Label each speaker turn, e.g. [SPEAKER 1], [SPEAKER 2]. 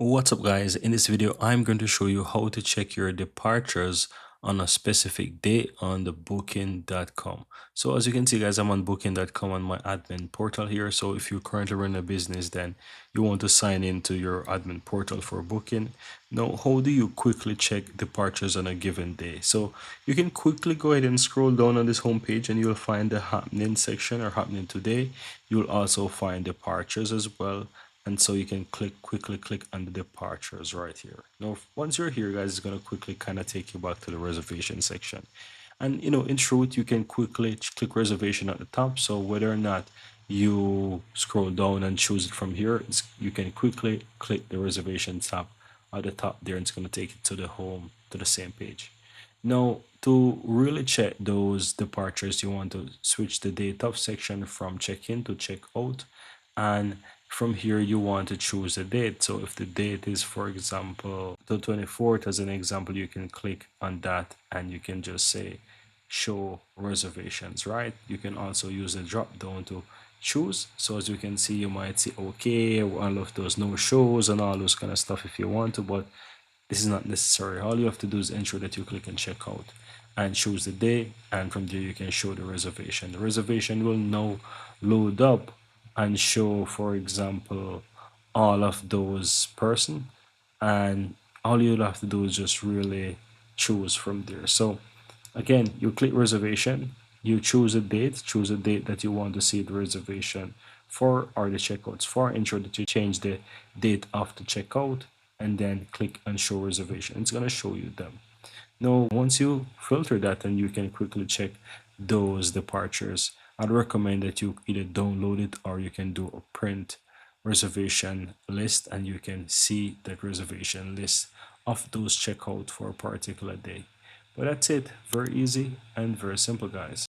[SPEAKER 1] What's up guys, in this video I'm going to show you how to check your departures on a specific day on the booking.com. So as you can see guys, I'm on booking.com on my admin portal here. So if you currently run a business, then you want to sign into your admin portal for booking. Now how do you quickly check departures on a given day? So you can quickly go ahead and scroll down on this homepage and you'll find the happening section or happening today. You'll also find departures as well, and so you can quickly click on the departures right here. Now once you're here guys, it's going to quickly kind of take you back to the reservation section. And in truth, you can quickly click reservation at the top. So whether or not you scroll down and choose it from here, you can quickly click the reservation tab at the top there, and it's going to take you to the home, to the same page. Now, to really check those departures, you want to switch the date of section from check-in to check-out. And from here, you want to choose a date. So if the date is, for example, the 24th, as an example, you can click on that and you can just say show reservations, right? You can also use the drop down to choose. So as you can see, you might see okay, all of those no shows and all those kind of stuff if you want to, but this is not necessary. All you have to do is ensure that you click on checkout and choose the day, and from there you can show the reservation. The reservation will now load up and show, for example, all of those person, and all you'll have to do is just really choose from there. So again, you click reservation, you choose a date that you want to see the reservation for or the checkouts for. Ensure that you change the date of the checkout and then click on show reservation. It's going to show you them. Now, once you filter that, and you can quickly check those departures, I'd recommend that you either download it or you can do a print reservation list, and you can see that reservation list of those checkout for a particular day. But that's it. Very easy and very simple, guys.